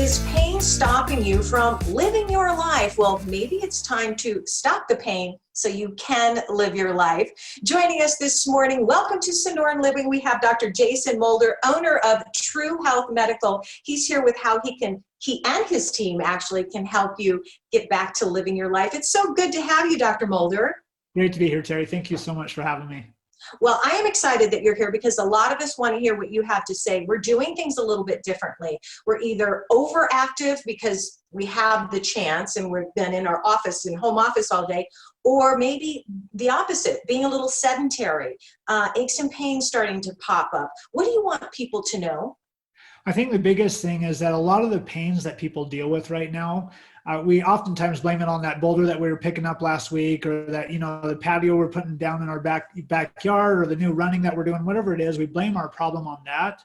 Is pain stopping you from living your life? Well, maybe it's time to stop the pain so you can live your life. Joining us this morning, welcome to Sonoran Living. We have Dr. Jason Mulder, owner of True Health Medical. He's here with how he and his team actually can help you get back to living your life. It's so good to have you, Dr. Mulder. Great to be here, Terry. Thank you so much for having me. Well, I am excited that you're here because a lot of us want to hear what you have to say. We're doing things a little bit differently. We're either overactive because we have the chance and we've been in our office and home office all day, or maybe the opposite, being a little sedentary, aches and pains starting to pop up. What do you want people to know? I think the biggest thing is that a lot of the pains that people deal with right now, we oftentimes blame it on that boulder that we were picking up last week, or that, the patio we're putting down in our backyard, or the new running that we're doing, whatever it is, we blame our problem on that.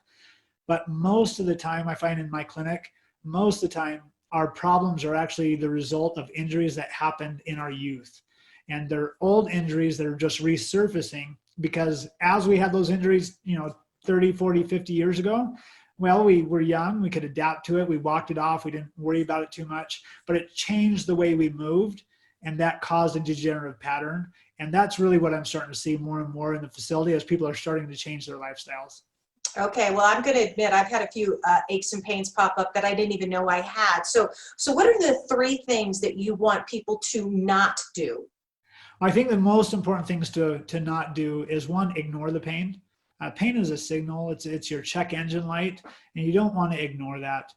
But most of the time, I find in my clinic, most of the time, our problems are actually the result of injuries that happened in our youth. And they're old injuries that are just resurfacing because as we had those injuries, 30, 40, 50 years ago, well, we were young, we could adapt to it, we walked it off, we didn't worry about it too much, but it changed the way we moved, and that caused a degenerative pattern. And that's really what I'm starting to see more and more in the facility as people are starting to change their lifestyles. Okay, well, I'm going to admit I've had a few aches and pains pop up that I didn't even know I had. So what are the three things that you want people to not do? I think the most important things to not do is, one, ignore the pain. Pain is a signal. It's your check engine light, and you don't want to ignore that.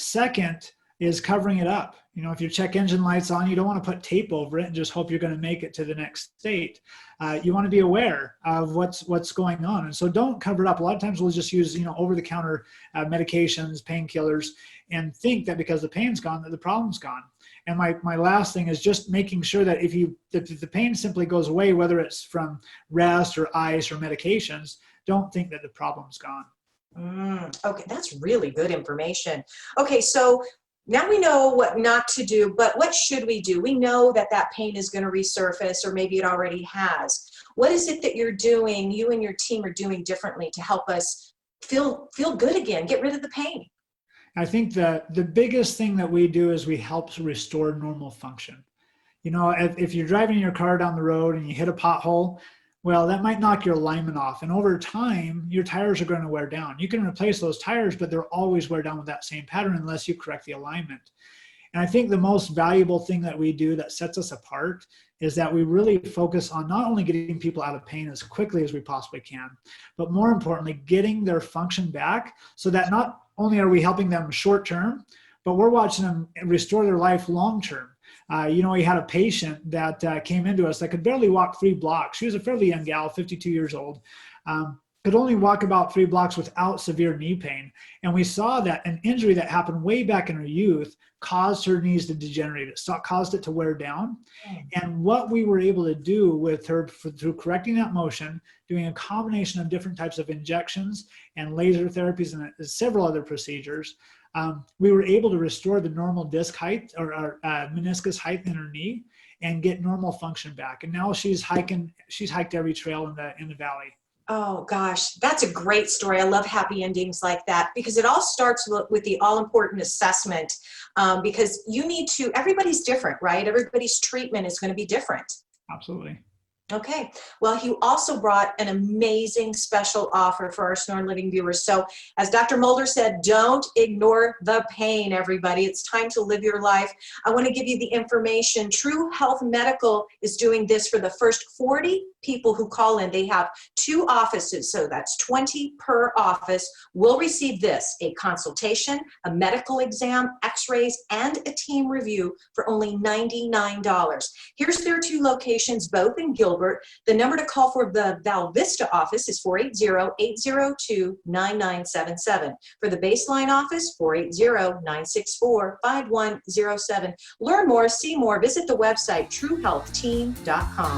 Second is covering it up. If your check engine light's on, you don't want to put tape over it and just hope you're going to make it to the next state. You want to be aware of what's going on, and so don't cover it up. A lot of times we'll just use over-the-counter medications, painkillers, and think that because the pain's gone, that the problem's gone. And my last thing is just making sure that if the pain simply goes away, whether it's from rest or ice or medications, don't think that the problem's gone. Okay, that's really good information. Okay, so now we know what not to do, but what should we do? We know that pain is going to resurface, or maybe it already has. What is it that you're doing, you and your team are doing differently to help us feel good again, get rid of the pain? I think that the biggest thing that we do is we help to restore normal function. If you're driving your car down the road and you hit a pothole, well, that might knock your alignment off. And over time, your tires are going to wear down. You can replace those tires, but they'll always wear down with that same pattern unless you correct the alignment. And I think the most valuable thing that we do that sets us apart is that we really focus on not only getting people out of pain as quickly as we possibly can, but more importantly, getting their function back so that not only are we helping them short term, but we're watching them restore their life long term. We had a patient that came into us that could barely walk 3 blocks. She was a fairly young gal, 52 years old, could only walk about 3 blocks without severe knee pain. And we saw that an injury that happened way back in her youth caused her knees to degenerate. It caused it to wear down. And what we were able to do with her through correcting that motion, doing a combination of different types of injections and laser therapies and several other procedures, we were able to restore the normal disc height or meniscus height in her knee and get normal function back. And now she's hiked every trail in the valley. Oh gosh, that's a great story. I love happy endings like that because it all starts with the all-important assessment, because everybody's different, right? Everybody's treatment is going to be different. Absolutely. Okay, well, you also brought an amazing special offer for our Sonoran Living viewers. So as Dr. Mulder said, don't ignore the pain, everybody. It's time to live your life. I want to give you the information. True Health Medical is doing this for the first 40 people who call in. They have 2 offices, so that's 20 per office. Will receive this: a consultation, a medical exam, x-rays, and a team review for only $99. Here's their 2 locations, both in Gilbert. The number to call for the Val Vista office is 480-802-9977. For the Baseline office, 480-964-5107. Learn more, see more, visit the website truehealthteam.com.